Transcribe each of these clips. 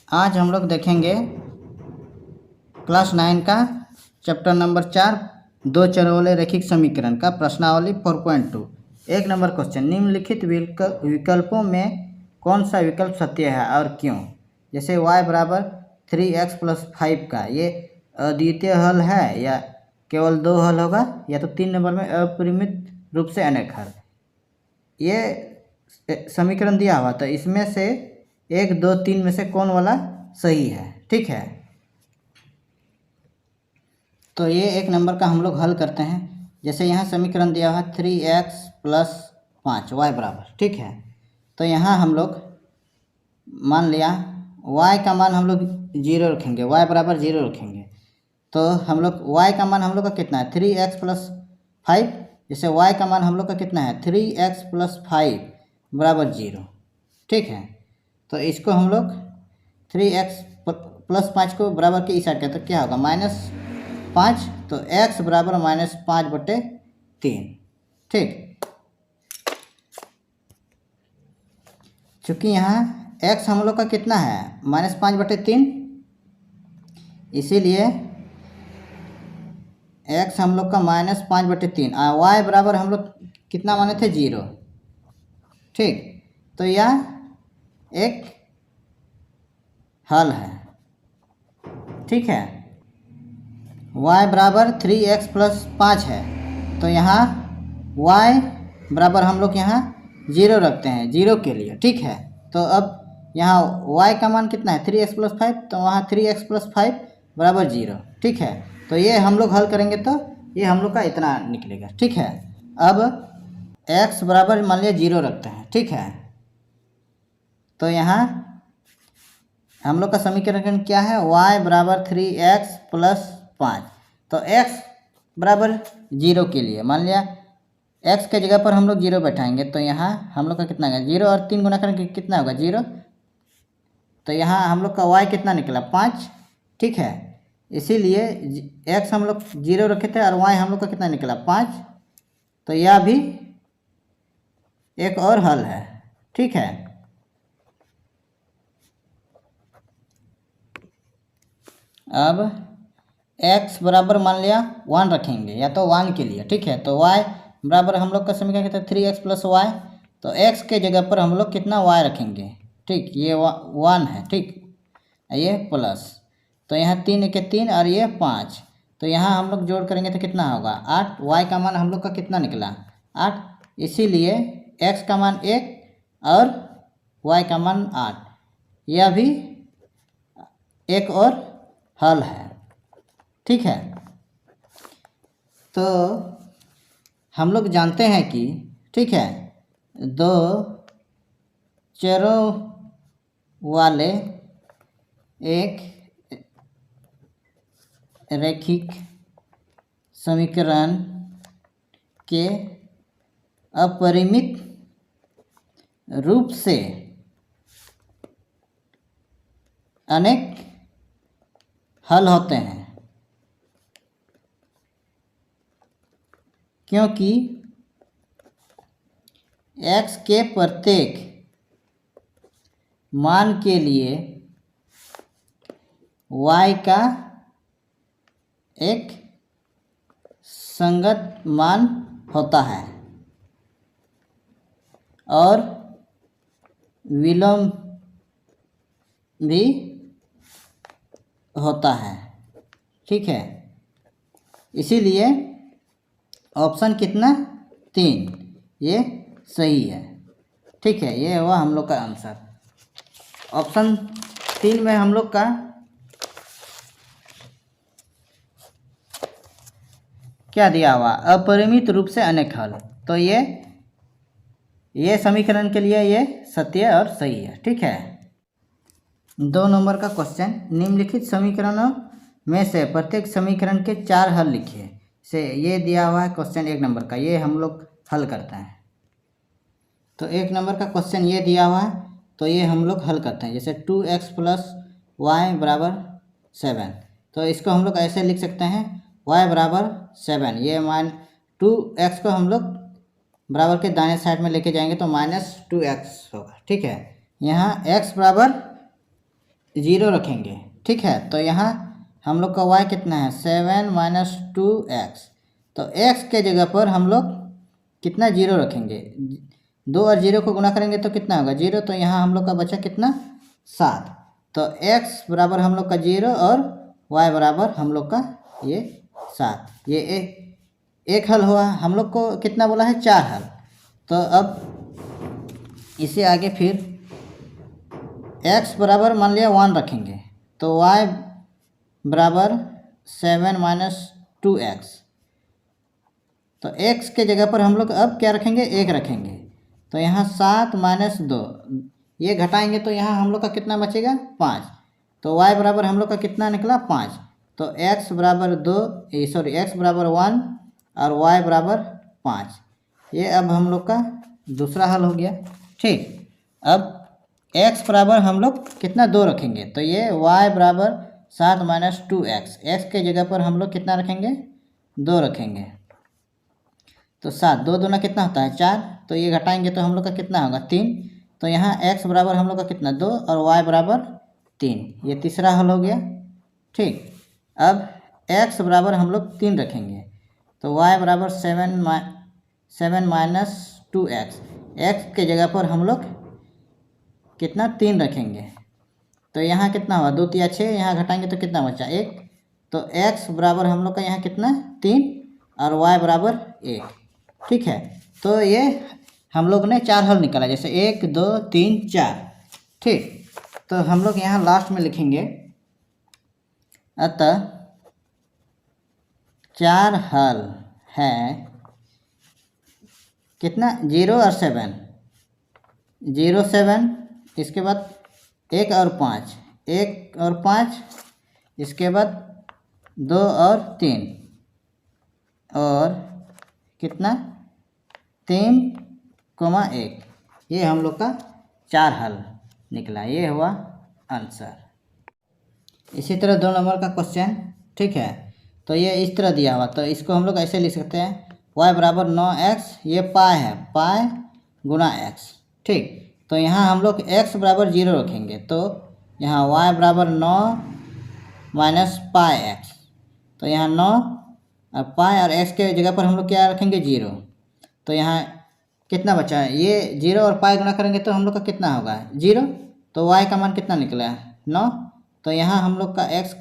आज हम लोग देखेंगे क्लास 9 का चैप्टर नंबर 4 दो चरों वाले रैखिक समीकरण का प्रश्नावली 4.2। एक नंबर क्वेश्चन, निम्नलिखित विकल्पों में कौन सा विकल्प सत्य है और क्यों। जैसे y बराबर 3x + 5 का ये अद्वितीय हल है या केवल दो हल होगा, या तो 3 नंबर में अपरिमित रूप से अनेक हल। ये समीकरण दिया हुआ, तो इसमें से 1, 2, 3 में से कौन वाला सही है। ठीक है, तो ये एक नंबर का हम लोग हल करते हैं। जैसे यहाँ समीकरण दिया हुआ 3x + 5 y बराबर, ठीक है। तो यहाँ हम लोग मान लिया y का मान हम लोग 0 रखेंगे, y बराबर 0 रखेंगे। तो हम लोग y का मान हम लोग का कितना है 3x + 5। जैसे y का मान हम लोग का कितना है 3x + 5 बराबर 0, ठीक है। तो इसको हम लोग 3x + 5 को बराबर के इस साइड करते तो क्या होगा -5, तो x बराबर -5/3, ठीक। चूँकि यहाँ x हम लोग का कितना है -5/3, इसीलिए x हम लोग का -5/3 और y बराबर हम लोग कितना माने थे 0, ठीक। तो यह एक हल है, ठीक है। y बराबर 3x + 5 है, तो यहाँ y बराबर हम लोग यहाँ 0 रखते हैं 0 के लिए, ठीक है। तो अब यहाँ y का मान कितना है 3x + 5, तो वहाँ 3x + 5 बराबर 0, ठीक है। तो ये हम लोग हल करेंगे तो ये हम लोग का इतना निकलेगा, ठीक है। अब x बराबर मान लिया 0 रखते हैं, ठीक है। तो यहाँ हम लोग का समीकरण क्या है y बराबर 3x + 5। तो x बराबर 0 के लिए मान लिया x के जगह पर हम लोग 0 बैठाएंगे, तो यहाँ हम लोग का कितना होगा 0 और 3 गुना करेंगे कितना होगा 0। तो यहाँ हम लोग का y कितना निकला 5, ठीक है। इसीलिए x हम लोग 0 रखे थे और y हम लोग का कितना निकला 5। तो यह भी एक और हल है, ठीक है। अब x बराबर मान लिया 1 रखेंगे, या तो 1 के लिए, ठीक है। तो y बराबर हम लोग का समीकरण कितना 3x + y, तो x के जगह पर हम लोग कितना y रखेंगे, ठीक। ये 1 है, ठीक, ये प्लस, तो यहाँ 3 के 3 और ये 5, तो यहाँ हम लोग जोड़ करेंगे तो कितना होगा 8। y का मान हम लोग का कितना निकला 8, इसीलिए x का मान 1 और y का मान 8। यह भी एक और हल है, ठीक है। तो हम लोग जानते हैं कि, ठीक है, दो चरों वाले एक रैखिक समीकरण के अपरिमित रूप से अनेक हल होते हैं, क्योंकि x के प्रत्येक मान के लिए y का एक संगत मान होता है और विलोम भी होता है, ठीक है। इसीलिए ऑप्शन कितना 3 ये सही है, ठीक है। ये हुआ हम लोग का आंसर। ऑप्शन 3 में हम लोग का क्या दिया हुआ अपरिमित रूप से अनेक हल, तो ये समीकरण के लिए ये सत्य और सही है, ठीक है। 2 नंबर का क्वेश्चन, निम्नलिखित समीकरणों में से प्रत्येक समीकरण के 4 हल लिखिए। से ये दिया हुआ है क्वेश्चन 1 नंबर का, ये हम लोग हल करते हैं। तो 1 नंबर का क्वेश्चन ये दिया हुआ है, तो ये हम लोग हल करते हैं। जैसे 2x + y बराबर 7, तो इसको हम लोग ऐसे लिख सकते हैं y बराबर 7, ये मान 2x को हम लोग बराबर के दाहिने साइड में लेके जाएंगे तो -2x होगा, ठीक है। यहाँ x बराबर जीरो रखेंगे, ठीक है। तो यहाँ हम लोग का y कितना है 7 माइनस 2x, तो x के जगह पर हम लोग कितना जीरो रखेंगे, 2 और 0 को गुना करेंगे तो कितना होगा 0, तो यहाँ हम लोग का बचा कितना 7, तो x बराबर हम लोग का 0 और y बराबर हम लोग का ये 7, ये एक हल हुआ। हम लोग को कितना बोला है 4 हल, तो अब इसे आगे फिर x बराबर मान लिया 1 रखेंगे, तो y बराबर 7 माइनस 2x, तो x के जगह पर हम लोग अब क्या रखेंगे 1 रखेंगे, तो यहाँ 7 माइनस 2, ये घटाएंगे तो यहाँ हम लोग का कितना बचेगा 5, तो y बराबर हम लोग का कितना निकला 5, तो x बराबर 2 x बराबर 1 और y बराबर 5, ये अब हम लोग का दूसरा हल हो गया, ठीक। अब x बराबर हम लोग कितना 2 रखेंगे, तो ये y बराबर 7 माइनस 2x, x के जगह पर हम लोग कितना रखेंगे 2 रखेंगे, तो 7 2 दूना कितना होता है 4, तो ये घटाएंगे तो हम लोग का कितना होगा 3, तो यहाँ x बराबर हम लोग का कितना 2 और y बराबर 3, ये तीसरा हल हो गया, ठीक। अब x बराबर हम लोग 3 रखेंगे, तो y बराबर 7 माइनस 2x, x के जगह पर हम लोग कितना 3 रखेंगे, तो यहाँ कितना हुआ 2 3 6, यहाँ घटाएंगे तो कितना बचा 1, तो x बराबर हम लोग का यहाँ कितना 3 और y बराबर 1, ठीक है। तो ये हम लोग ने 4 हल निकाला, जैसे 1 2 3 4, ठीक। तो हम लोग यहाँ लास्ट में लिखेंगे, अतः 4 हल हैं कितना 0 और 7, 0 7, इसके बाद 1 और 5, 1 और 5, इसके बाद 2 और 3, और कितना 3, 1, ये हम लोग का 4 हल निकला, ये हुआ आंसर। इसी तरह 2 नंबर का क्वेश्चन, ठीक है। तो ये इस तरह दिया हुआ, तो इसको हम लोग ऐसे लिख सकते हैं y बराबर 9x, ये पाई है, पाई गुना x, ठीक। तो यहाँ हम लोग x बराबर 0 रखेंगे, तो यहाँ y बराबर 9 माइनस पाई x, तो यहाँ 9 और पाई और x के जगह पर हम लोग क्या रखेंगे 0, तो यहाँ कितना बचा है, ये 0 और पाई गुना करेंगे तो हम लोग का कितना होगा 0, तो y का मान कितना निकला 9, तो यहाँ हम लोग का x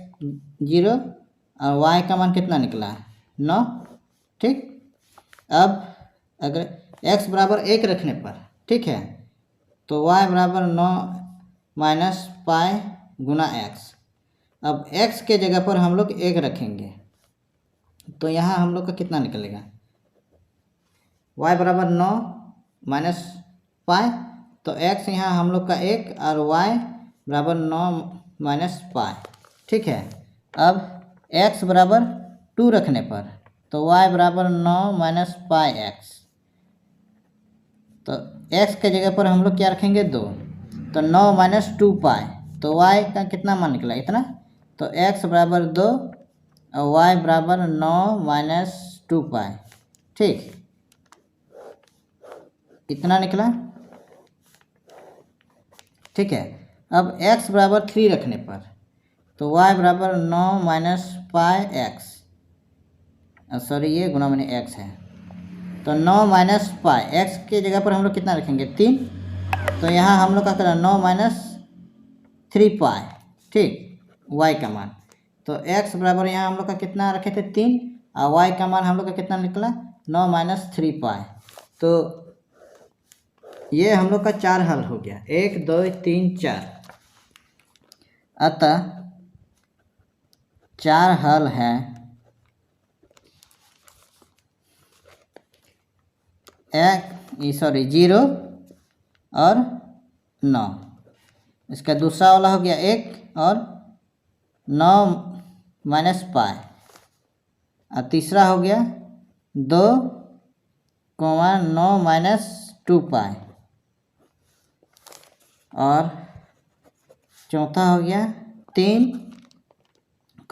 0 और y का मान कितना निकला 9, ठीक। अब अगर x बराबर 1 रखने पर, ठीक है, तो y बराबर 9 माइनस पाई गुना x, अब x के जगह पर हम लोग 1 रखेंगे, तो यहाँ हम लोग का कितना निकलेगा y बराबर 9 माइनस पाई, तो x यहाँ हम लोग का 1 और y बराबर 9 माइनस पाई, ठीक है। अब x बराबर 2 रखने पर, तो y बराबर 9 माइनस पाई x, तो x के जगह पर हम लोग क्या रखेंगे 2, तो 9 माइनस 2 पाई, तो y का कितना मान निकला इतना, तो x बराबर 2 और y बराबर 9 माइनस 2 पाई, ठीक, इतना निकला, ठीक है। अब x बराबर 3 रखने पर, तो y बराबर 9 माइनस पाई x, सॉरी ये गुना मैंने x है, तो 9 माइनस पाई, x के जगह पर हम लोग कितना रखेंगे 3, तो यहाँ हम लोग का करना 9 माइनस 3 पाई, ठीक, y का मान, तो x बराबर यहाँ हम लोग का कितना रखे थे 3, और y का मान हम लोग का कितना निकला 9 माइनस 3 पाई, तो ये हम लोग का 4 हल हो गया, 1 2 3 4, अतः 4 हल हैं सॉरी 0 और 9, इसका दूसरा वाला हो गया 1 और 9 माइनस पाई, और तीसरा हो गया 2 9 माइनस 2 पाई, और चौथा हो गया 3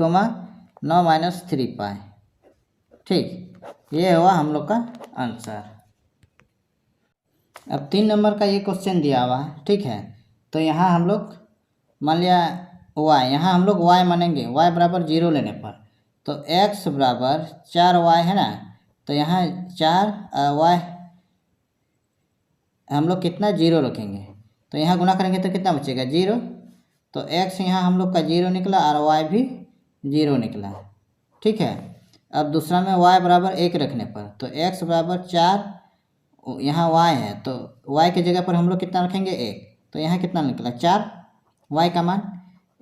9 माइनस 3 पाई, ठीक, ये हुआ हम लोग का आंसर। अब 3 नंबर का ये क्वेश्चन दिया हुआ है, ठीक है। तो यहाँ हम लोग मान लिया वाई, यहाँ हम लोग वाई मानेंगे, वाई बराबर 0 लेने पर, तो x बराबर 4y है ना, तो यहाँ 4 वाई हम लोग कितना 0 रखेंगे, तो यहाँ गुना करेंगे तो कितना बचेगा 0, तो x यहाँ हम लोग का 0 निकला और y भी 0 निकला। ठीक है, अब दूसरा में y बराबर 1 रखने पर, तो x बराबर 4, यहाँ y है तो y के जगह पर हम लोग कितना रखेंगे 1, तो यहाँ कितना निकला 4, y का मान,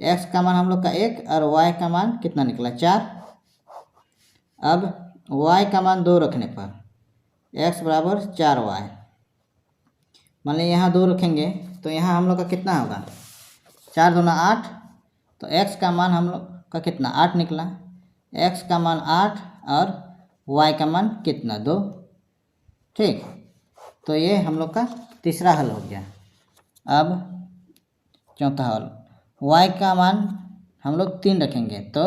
x का मान हम लोग का 1 और y का मान कितना निकला 4। अब y का मान 2 रखने पर x बराबर 4y, मान लीजिए यहाँ 2 रखेंगे तो यहाँ हम लोग का कितना होगा 4 दूना 8, तो x का मान हम लोग का कितना 8 निकला, x का मान 8 और y का मान कितना 2। ठीक, तो ये हम लोग का तीसरा हल हो गया। अब चौथा हल, y का मान हम लोग 3 रखेंगे तो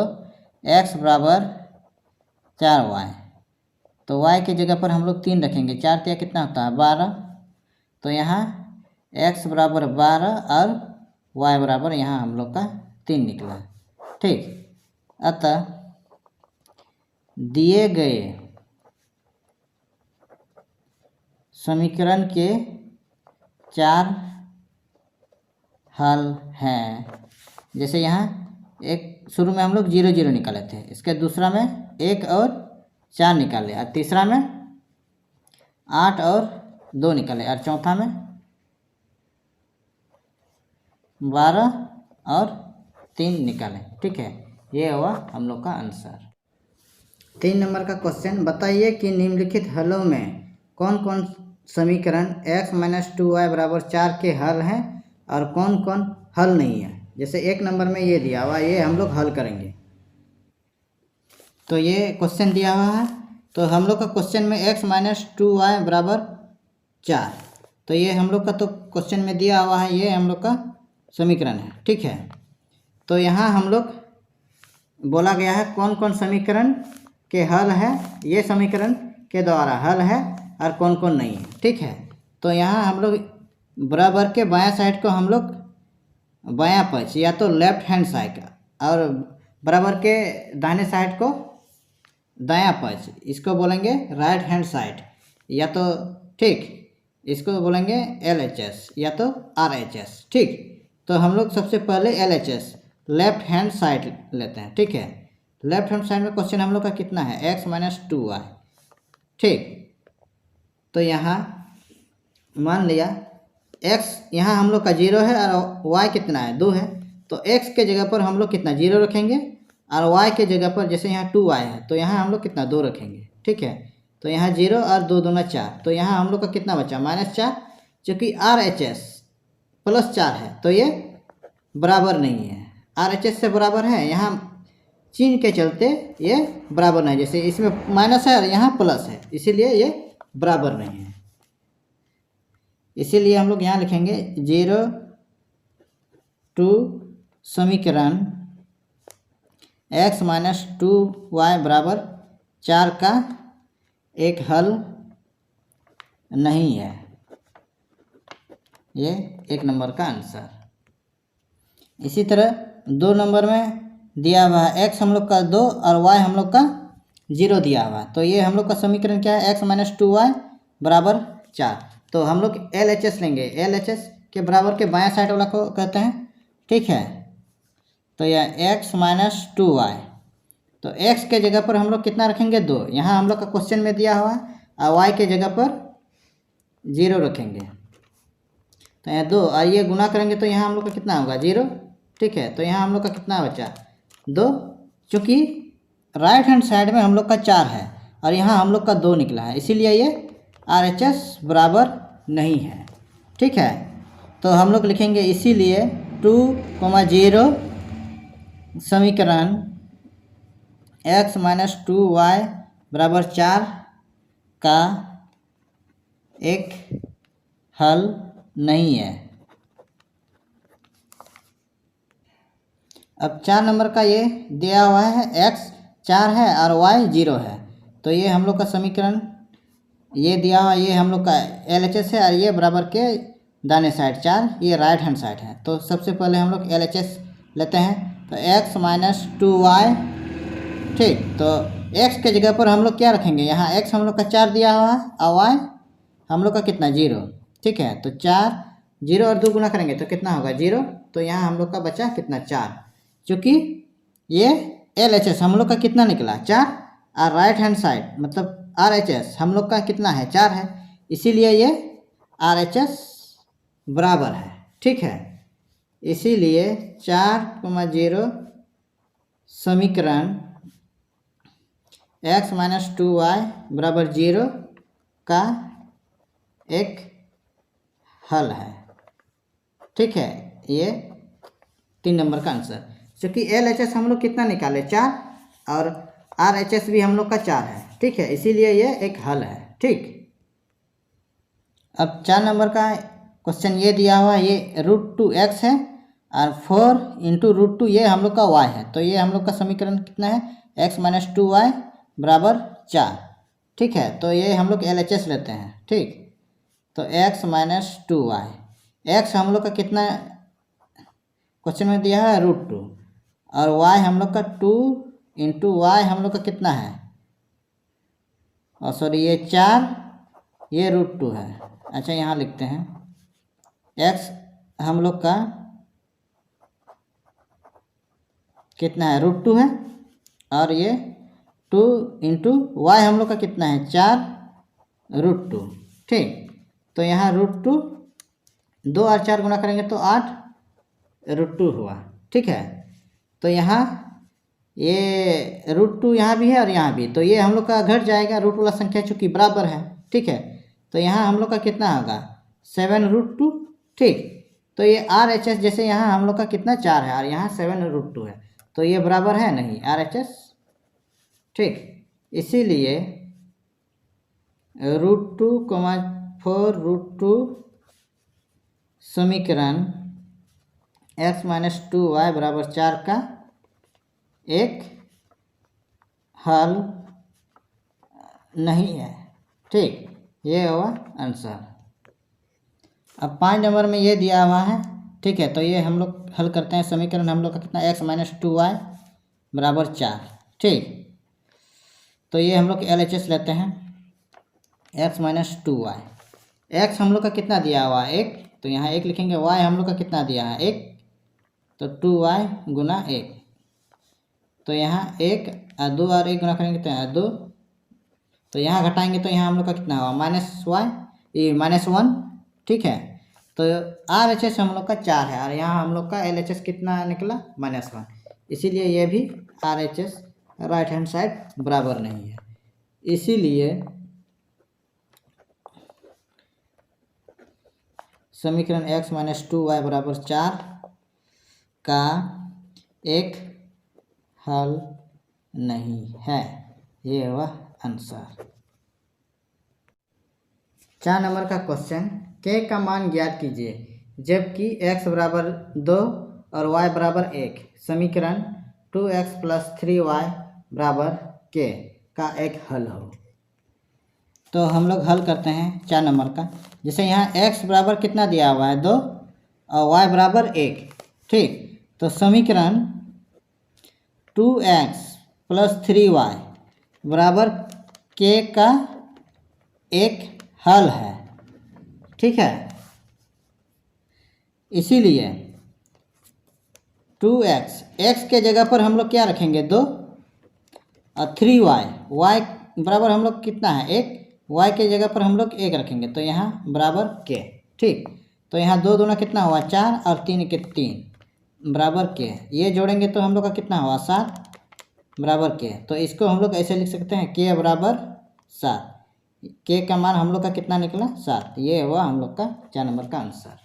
x बराबर 4y, तो y के जगह पर हम लोग 3 रखेंगे, 4 क्या कितना होता है 12, तो यहाँ x बराबर 12 और y बराबर यहाँ हम लोग का 3 निकला। ठीक, अतः दिए गए समीकरण के 4 हल हैं। जैसे यहाँ एक शुरू में हम लोग 0 0 निकाले थे, इसके दूसरा में 1 और 4 निकाले, और तीसरा में 8 और 2 निकाले, और चौथा में 12 और 3 निकाले। ठीक है, ये हुआ हम लोग का आंसर। 3 नंबर का क्वेश्चन, बताइए कि निम्नलिखित हलों में कौन कौन समीकरण x - 2y बराबर 4 के हल हैं और कौन कौन हल नहीं है। जैसे 1 नंबर में ये दिया हुआ, ये हम लोग हल करेंगे। तो ये क्वेश्चन दिया हुआ है, तो हम लोग का क्वेश्चन में x - 2y बराबर 4, तो ये हम लोग का तो क्वेश्चन में दिया हुआ है, ये हम लोग का समीकरण है। ठीक है, तो यहाँ हम लोग बोला गया है कौन कौन समीकरण के हल है, ये समीकरण के द्वारा हल है और कौन कौन नहीं है। ठीक है, तो यहाँ हम लोग बराबर के बायां साइड को हम लोग बायां पक्ष या तो लेफ्ट हैंड साइड, और बराबर के दाहिने साइड को दायां पक्ष, इसको बोलेंगे राइट हैंड साइड या तो, ठीक, इसको बोलेंगे LHS या तो RHS। ठीक, तो हम लोग सबसे पहले LHS लेफ्ट हैंड साइड लेते हैं। ठीक है, लेफ्ट हैंड साइड में क्वेश्चन हम लोग का कितना है x - 2y। ठीक, तो यहाँ मान लिया x यहाँ हम लोग का 0 है और y कितना है 2 है, तो x के जगह पर हम लोग कितना 0 रखेंगे, और y के जगह पर जैसे यहाँ 2y है तो यहाँ हम लोग कितना 2 रखेंगे। ठीक है, तो यहाँ 0 और 2 दूना 4, तो यहाँ हम लोग का कितना बचा -4, चूँकि RHS +4 है तो ये बराबर नहीं है, RHS से बराबर है, यहाँ चिन्ह के चलते ये बराबर नहीं, जैसे इसमें माइनस है और यहाँ प्लस है, इसीलिए ये बराबर नहीं है। इसीलिए हम लोग यहाँ लिखेंगे 0 2 समीकरण x - 2y बराबर 4 का एक हल नहीं है। ये 1 नंबर का आंसर। इसी तरह 2 नंबर में दिया हुआ है x हम लोग का 2 और y हम लोग का 0 दिया हुआ है, तो ये हम लोग का समीकरण क्या है x - 2y बराबर 4, तो हम लोग LHS लेंगे, LHS के बराबर के बायां साइड वाला को कहते हैं। ठीक है, तो यह x - 2y, तो x के जगह पर हम लोग कितना रखेंगे 2, यहाँ हम लोग का क्वेश्चन में दिया हुआ है, और y के जगह पर 0 रखेंगे, तो यहाँ 2 और ये गुना करेंगे तो यहाँ हम लोग का कितना होगा 0। ठीक है, तो यहाँ हम लोग का कितना बचा 2, चूँकि राइट हैंड साइड में हम लोग का 4 है और यहाँ हम लोग का 2 निकला है, इसीलिए ये RHS बराबर नहीं है। ठीक है, तो हम लोग लिखेंगे इसीलिए 2, 0 समीकरण x - 2y बराबर 4 का एक हल नहीं है। अब 4 नंबर का ये दिया हुआ है x 4 है और y 0 है, तो ये हम लोग का समीकरण ये दिया हुआ, ये हम लोग का LHS है और ये बराबर के दाहिने साइड 4, ये राइट हैंड साइड है, तो सबसे पहले हम लोग LHS लेते हैं तो x माइनस 2y, ठीक। तो x के जगह पर हम लोग क्या रखेंगे, यहाँ x हम लोग का 4 दिया हुआ है और y हम लोग का कितना 0, ठीक है। तो 4, 0 और 2 गुना करेंगे तो कितना होगा 0। तो यहाँ हम लोग का बचा कितना 4, क्योंकि ये LHS हम लोग का कितना निकला 4 और राइट हैंड साइड मतलब RHS हम लोग का कितना है 4 है, इसीलिए ये RHS बराबर है, ठीक है। इसीलिए 4,0 समीकरण x माइनस 2y बराबर 0 का एक हल है, ठीक है। ये 3 नंबर का आंसर, क्योंकि LHS हम लोग कितना निकाले 4 और RHS भी हम लोग का 4 है, ठीक है, इसीलिए ये एक हल है, ठीक। अब 4 नंबर का क्वेश्चन ये दिया हुआ है, ये √2x है और 4 इंटू √2 ये हम लोग का y है। तो ये हम लोग का समीकरण कितना है x माइनस 2y बराबर 4, ठीक है। तो ये हम लोग LHS लेते हैं, ठीक। तो x माइनस 2y, x हम लोग का कितना क्वेश्चन में दिया है √2 और y हम लोग का 2 इंटू y हम लोग का कितना है, और सॉरी ये 4, ये √2 है। अच्छा यहाँ लिखते हैं x हम लोग का कितना है √2 है और ये 2 इंटू y हम लोग का कितना है 4 √2, ठीक। तो यहाँ √2 2 और 4 गुना करेंगे तो 8 √2 हुआ, ठीक है। तो यहाँ ये √2 यहाँ भी है और यहाँ भी, तो ये हम लोग का घट जाएगा, रूट वाला संख्या चूँकि बराबर है, ठीक है। तो यहाँ हम लोग का कितना होगा 7√2, ठीक। तो ये RHS जैसे यहाँ हम लोग का कितना 4 है और यहाँ 7√2 है, तो ये बराबर है नहीं RHS, ठीक। इसीलिए √2, 4√2 समीकरण x माइनस 2y बराबर 4 का एक हल नहीं है, ठीक। ये हुआ आंसर। अब 5 नंबर में ये दिया हुआ है, ठीक है। तो ये हम लोग हल करते हैं, समीकरण हम लोग का कितना x माइनस 2y बराबर 4, ठीक। तो ये हम लोग LHS लेते हैं x माइनस 2y, x हम लोग का कितना दिया हुआ है 1, तो यहाँ 1 लिखेंगे, y हम लोग का कितना दिया है 1, तो 2y गुना 1, तो यहाँ 1 और 2 और 1 गुना करेंगे तो यहाँ 2, तो यहाँ घटाएंगे तो यहाँ हम लोग का कितना हुआ -1, ठीक है। तो RHS हम लोग का 4 है और यहाँ हम लोग का LHS कितना निकला -1, इसीलिए ये भी RHS राइट हैंड साइड बराबर नहीं है। इसीलिए समीकरण x माइनस 2y बराबर 4 का एक हल नहीं है, ये हुआ आंसर। 4 नंबर का क्वेश्चन, k का मान ज्ञात कीजिए जबकि x बराबर 2 और y बराबर 1, समीकरण 2x प्लस 3y बराबर k का एक हल हो। तो हम लोग हल करते हैं 4 नंबर का। जैसे यहाँ x बराबर कितना दिया हुआ है 2 और y बराबर 1, ठीक। तो समीकरण 2x प्लस 3y बराबर k का एक हल है, ठीक है। इसीलिए 2x, x के जगह पर हम लोग क्या रखेंगे 2 और 3y, y बराबर हम लोग कितना है 1, y के जगह पर हम लोग 1 रखेंगे, तो यहाँ बराबर k, ठीक। तो यहाँ 2 दूना कितना हुआ 4 और 3 के 3 बराबर k, ये जोड़ेंगे तो हम लोग का कितना हुआ 7 बराबर k। तो इसको हम लोग ऐसे लिख सकते हैं k बराबर 7, k का मान हम लोग का कितना निकला 7, ये हुआ हम लोग का 4 नंबर का आंसर।